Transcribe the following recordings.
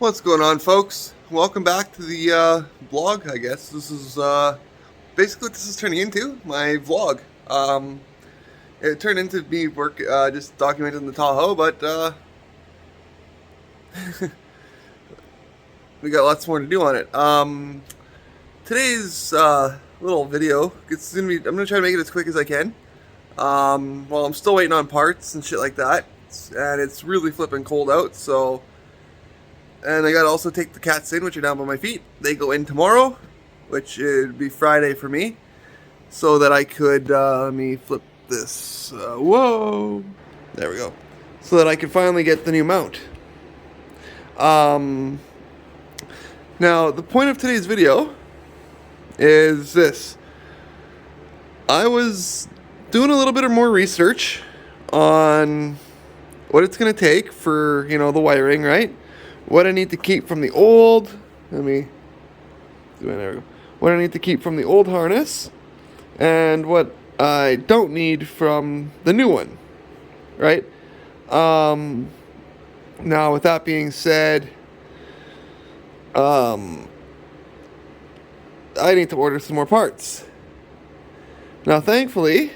What's going on, folks? Welcome back to the vlog, I guess. This is basically what this is turning into, my vlog. It turned into me just documenting the Tahoe, but we got lots more to do on it. Today's little video, I'm gonna try to make it as quick as I can. Well, I'm still waiting on parts and shit like that, and it's really flipping cold out, so. And I gotta also take the cats in, which are down by my feet. They go in tomorrow, which would be Friday for me, so that I could, let me flip this, whoa, there we go, so that I can finally get the new mount. Now, the point of today's video is this. I was doing a little bit of more research on what it's gonna take for, the wiring, right? What I need to keep from the old, what I need to keep from the old harness, and what I don't need from the new one, right? Now, with that being said, I need to order some more parts. Now, thankfully,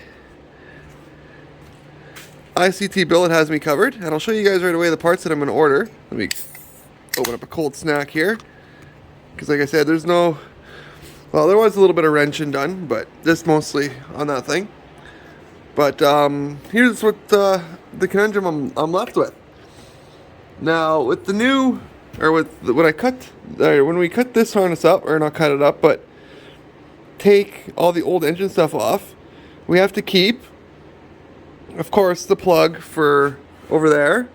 ICT Billet has me covered, and I'll show you guys right away the parts that I'm going to order. Let me open up a cold snack here, because like I said, there was a little bit of wrenching done, but just mostly on that thing. But here's what the conundrum I'm left with. Now, with the new, or when we cut this harness up, or not cut it up, but take all the old engine stuff off, we have to keep, of course, the plug for over there,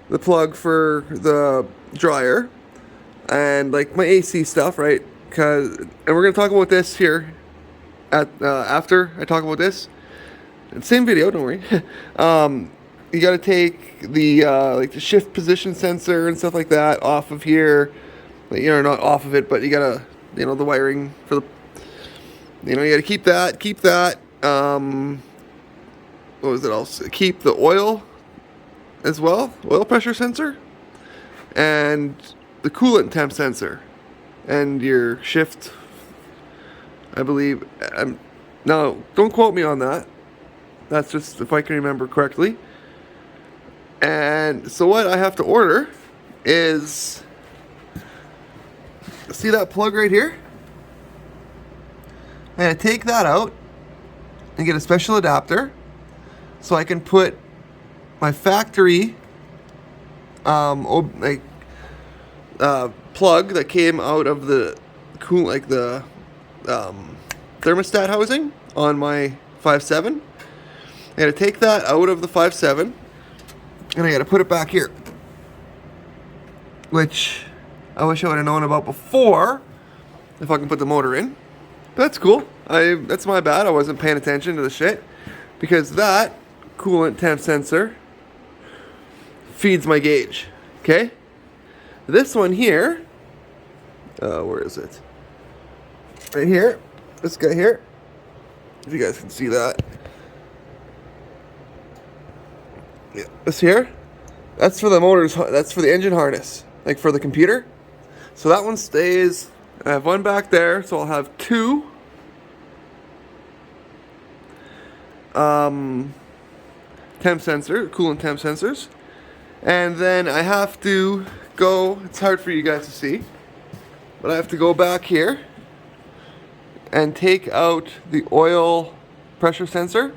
the plug for the dryer, and like my AC stuff, right? And we're gonna talk about this here at after I talk about this. Same video, don't worry. You gotta take the like the shift position sensor and stuff like that off of here. Not off of it, but you gotta, the wiring for the, you gotta keep that. What was it else? Keep the oil as well, oil pressure sensor, and the coolant temp sensor, and your shift, I believe. Now, don't quote me on that. That's just if I can remember correctly. And so what I have to order is, see that plug right here? I'm going to take that out and get a special adapter so I can put my factory plug that came out of the thermostat housing on my 5.7. I gotta take that out of the 5.7 and I gotta put it back here, which I wish I would have known about before, if I can put the motor in. But that's cool. That's my bad. I wasn't paying attention to the shit, because that coolant temp sensor feeds my gauge. Okay, this one here, where is it? Right here, this guy here, if you guys can see that. Yeah, this here, that's for the motors, that's for the engine harness, like for the computer. So that one stays. I have one back there, so I'll have two coolant temp sensors. And then I have to go, it's hard for you guys to see, but I have to go back here and take out the oil pressure sensor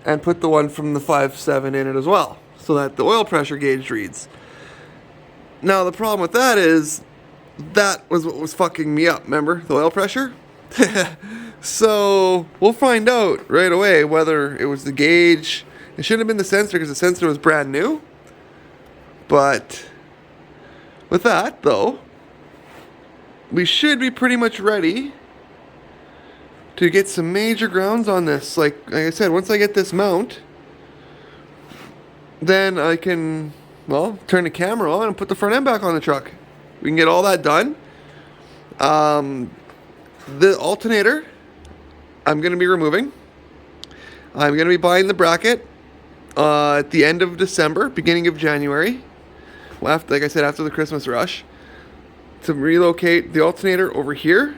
and put the one from the 5.7 in it as well, so that the oil pressure gauge reads. Now, the problem with that is, that was what was fucking me up, remember? The oil pressure? So, we'll find out right away whether it was the gauge. It shouldn't have been the sensor, because the sensor was brand new. But with that, though, we should be pretty much ready to get some major grounds on this. Like I said, once I get this mount, then I can, turn the camera on and put the front end back on the truck. We can get all that done. The alternator, I'm going to be removing. I'm going to be buying the bracket at the end of December, beginning of January. after, like I said, after the Christmas rush, to relocate the alternator over here,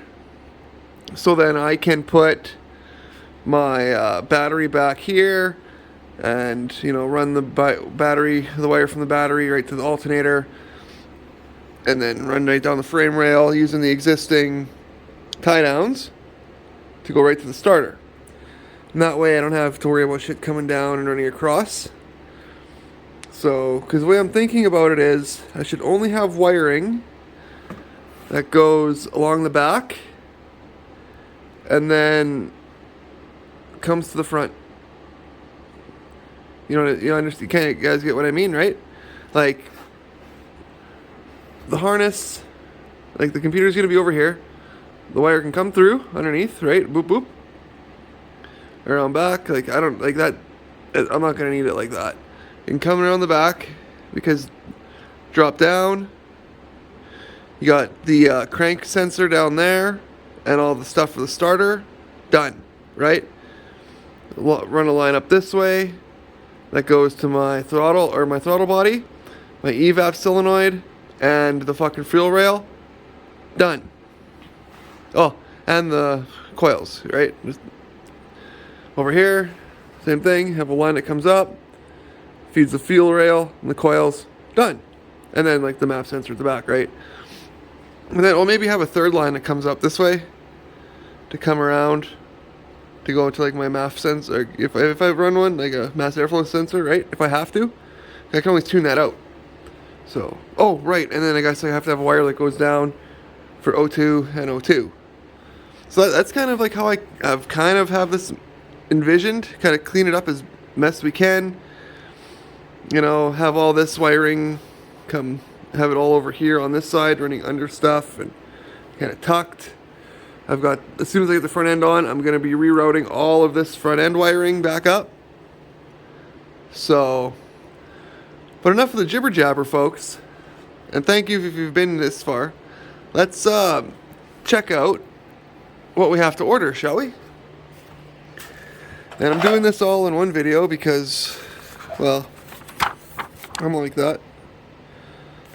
so then I can put my battery back here, and run the the wire from the battery right to the alternator, and then run right down the frame rail using the existing tie downs to go right to the starter. And that way I don't have to worry about shit coming down and running across. So, because the way I'm thinking about it is, I should only have wiring that goes along the back and then comes to the front. You understand? You guys get what I mean, right? Like, the harness, like the computer's gonna be over here. The wire can come through underneath, right? Boop boop. Around back, like I don't like that. I'm not gonna need it like that. And come around the back, because drop down. You got the crank sensor down there, and all the stuff for the starter. Done, right? Run a line up this way. That goes to my throttle body, my evap solenoid, and the fucking fuel rail. Done. Oh, and the coils, right? Just over here, same thing. Have a line that comes up, feeds the fuel rail and the coils. Done. And then like the map sensor at the back, right? And then we'll maybe have a third line that comes up this way to come around to go into like my MAF sensor. If I run one, like a mass airflow sensor, right? If I have to, I can always tune that out. So, oh, right. And then I guess I have to have a wire that goes down for O2 and O2. So that's kind of like how I've kind of have this envisioned, kind of clean it up as best we can. Have all this wiring have it all over here on this side, running under stuff and kind of tucked. I've got, as soon as I get the front end on, I'm going to be rerouting all of this front end wiring back up. So, but enough of the jibber jabber, folks. And thank you if you've been this far. Let's check out what we have to order, shall we? And I'm doing this all in one video because, well, I'm like that.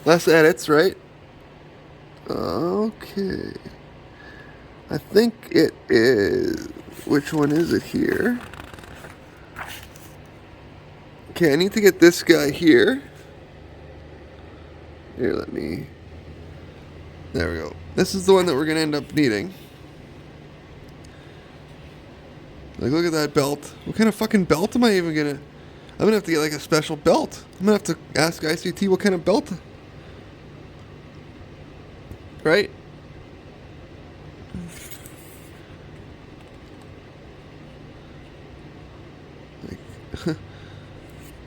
Less edits, right? Okay. I think it is... Which one is it here? Okay, I need to get this guy here. Here, there we go. This is the one that we're going to end up needing. Like, look at that belt. What kind of fucking belt am I even going to... I'm going to have to get, like, a special belt. I'm going to have to ask ICT what kind of belt. Right?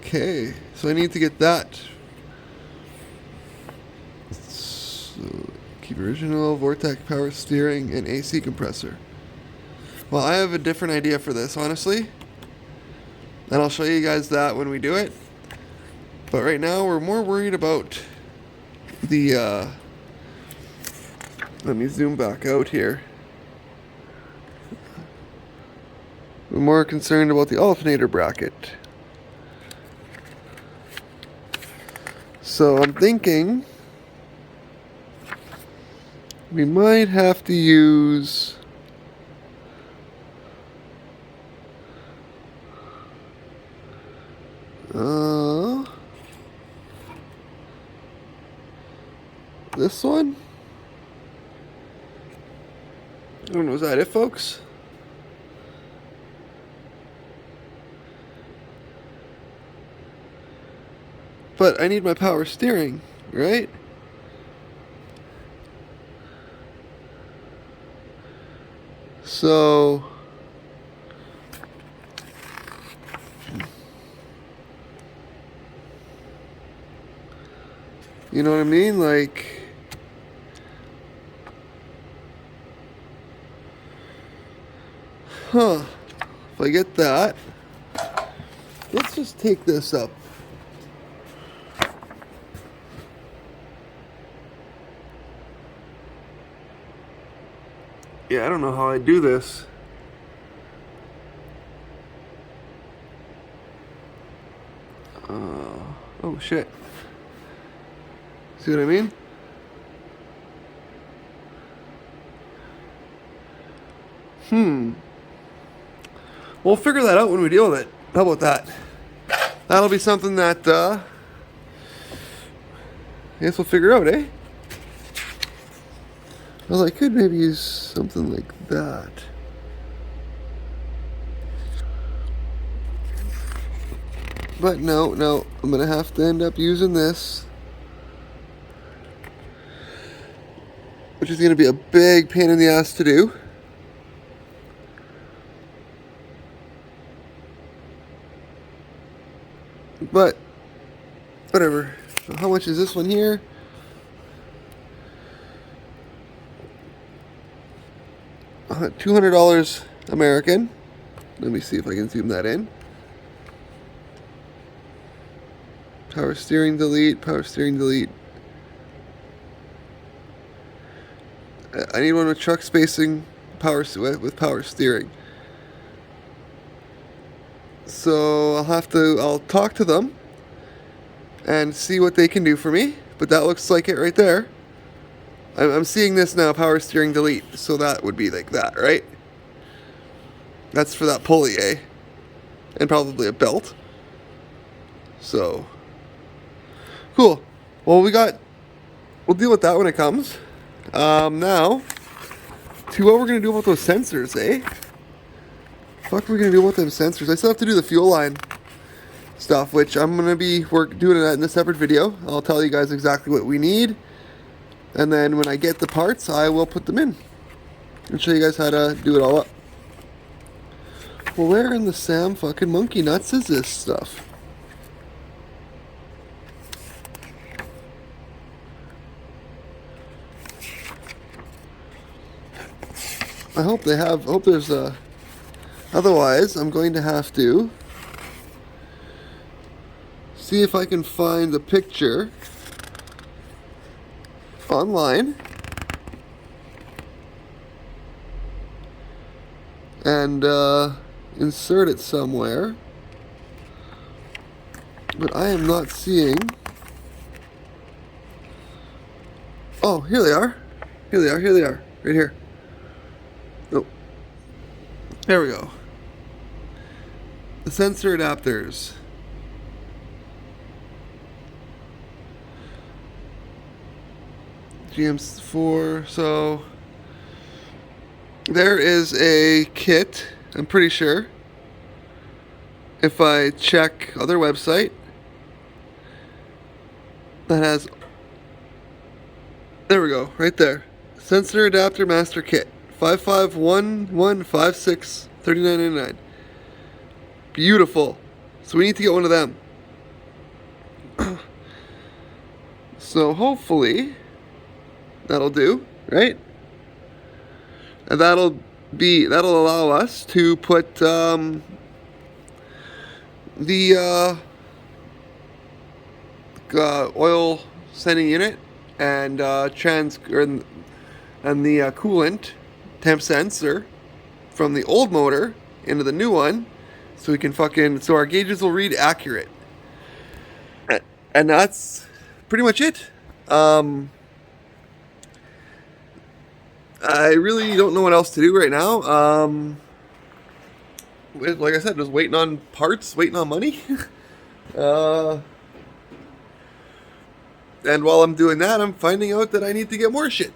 Okay, so I need to get that. So, keep original, Vortex power steering, and AC compressor. Well, I have a different idea for this, honestly. And I'll show you guys that when we do it. But right now, we're more worried about the, let me zoom back out here. We're more concerned about the alternator bracket. So I'm thinking we might have to use this one. I don't know, is that it, folks? But I need my power steering, right? So you know what I mean? Like, if I get that, let's just take this up. Yeah, I don't know how I do this. Oh shit. See what I mean? We'll figure that out when we deal with it. How about that? That'll be something that, I guess we'll figure out, eh? Well, I could maybe use something like that. But no, I'm gonna have to end up using this, which is gonna be a big pain in the ass to do. But whatever. So how much is this one here? $200 American. Let me see if I can zoom that in. Power steering delete, power steering delete. I need one with truck spacing, with power steering. So I'll talk to them and see what they can do for me. But that looks like it right there. I'm seeing this now, power steering delete. So that would be like that, right? That's for that pulley, eh? And probably a belt. So, cool. Well, we'll deal with that when it comes. Now, to what we're gonna do about those sensors, eh? Fuck, we're gonna do about them sensors. I still have to do the fuel line stuff, which I'm gonna be doing that in a separate video. I'll tell you guys exactly what we need, and then when I get the parts, I will put them in and show you guys how to do it all up. Well, where in the Sam fucking monkey nuts is this stuff? I hope there's a... Otherwise, I'm going to have to see if I can find the picture online and insert it somewhere, but I am not seeing. Oh, here they are. Here they are. Right here. Nope. There we go. The sensor adapters. GM4. So there is a kit, I'm pretty sure. If I check other website, that has, there we go, right there. Sensor adapter master kit. 551156 $39.99. Beautiful. So we need to get one of them. So hopefully that'll do, right? And that'll allow us to put the oil sending unit and the coolant temp sensor from the old motor into the new one, so we can so our gauges will read accurate. And that's pretty much it. I really don't know what else to do right now. Like I said, just waiting on parts, waiting on money. And while I'm doing that, I'm finding out that I need to get more shit.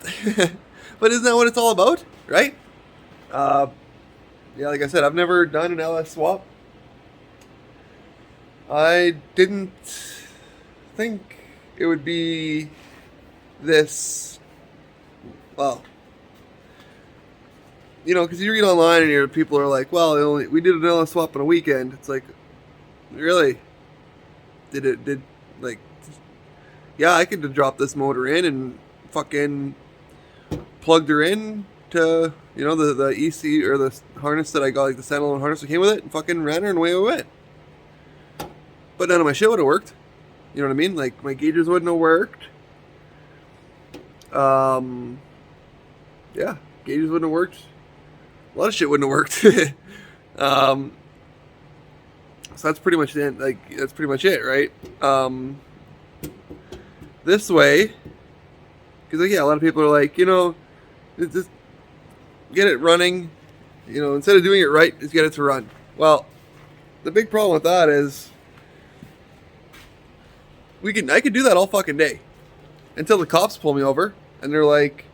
But isn't that what it's all about, right? Yeah, like I said, I've never done an LS swap. I didn't think it would be this, well, you know, because you read online and people are like, well, we did an LS swap on a weekend. It's like, really? Yeah, I could have dropped this motor in and fucking plugged her in to, you know, the EC or the harness that I got, like the standalone harness that came with it, and fucking ran her and away we went. But none of my shit would have worked. You know what I mean? Like, my gauges wouldn't have worked. Yeah, gauges wouldn't have worked. A lot of shit wouldn't have worked. So that's pretty much it. Like, that's pretty much it, right? this way, because like, yeah, a lot of people are like, just get it running. Instead of doing it right, just get it to run. Well, the big problem with that is I could do that all fucking day until the cops pull me over and they're like,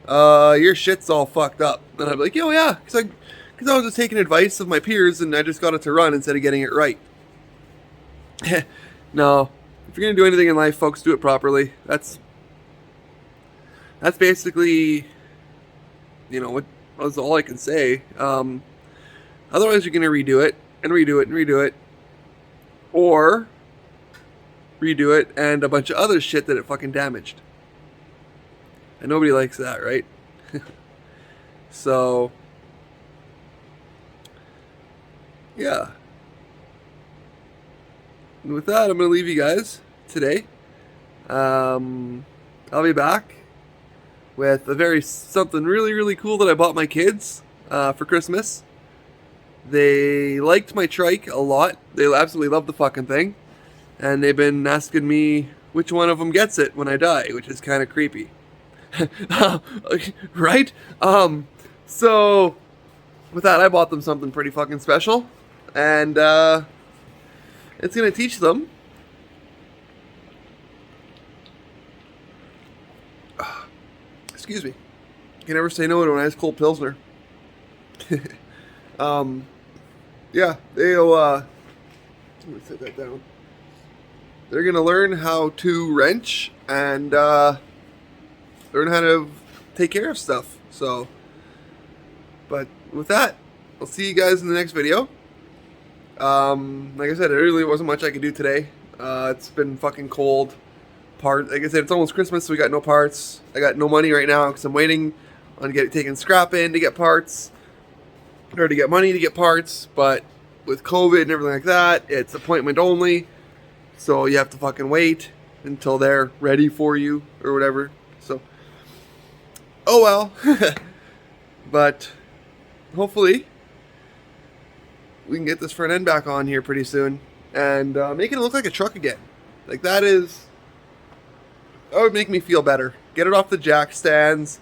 your shit's all fucked up. And I'm like, yeah, because I was just taking advice of my peers and I just got it to run instead of getting it right. No, if you're gonna do anything in life, folks, do it properly. That's basically, that's all I can say. Otherwise, you're gonna redo it and redo it and redo it, or redo it and a bunch of other shit that it fucking damaged. And nobody likes that, right? So, yeah. And with that, I'm going to leave you guys today. I'll be back with something really, really cool that I bought my kids for Christmas. They liked my trike a lot. They absolutely love the fucking thing. And they've been asking me which one of them gets it when I die, which is kind of creepy. Right? So, with that, I bought them something pretty fucking special. And, it's going to teach them excuse me. You can never say no to a nice cold Pilsner. Yeah, they'll, let me set that down. They're going to learn how to wrench and, learn how to take care of stuff. So, but with that, I'll see you guys in the next video. Like I said, there really wasn't much I could do today. It's been fucking cold. Like I said, it's almost Christmas, so we got no parts. I got no money right now because I'm waiting on taking scrap in to get parts, or to get money to get parts. But with COVID and everything like that, it's appointment only. So you have to fucking wait until they're ready for you or whatever. So, oh well. But hopefully we can get this front end back on here pretty soon and make it look like a truck again. Like that would make me feel better. Get it off the jack stands,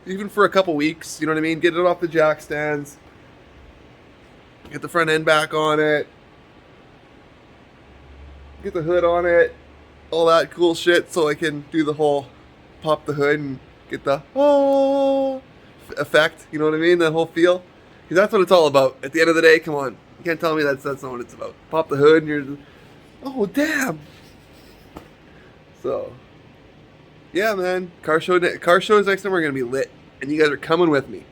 even for a couple weeks. You know what I mean? Get it off the jack stands. Get the front end back on it. Get the hood on it. All that cool shit, so I can do the whole pop the hood and get the effect. You know what I mean? That whole feel. Because that's what it's all about. At the end of the day, come on. You can't tell me that's not what it's about. Pop the hood and you're just, oh damn. So, yeah, man. Car show is next time. We're gonna be lit, and you guys are coming with me.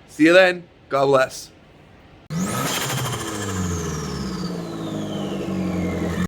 See you then. God bless.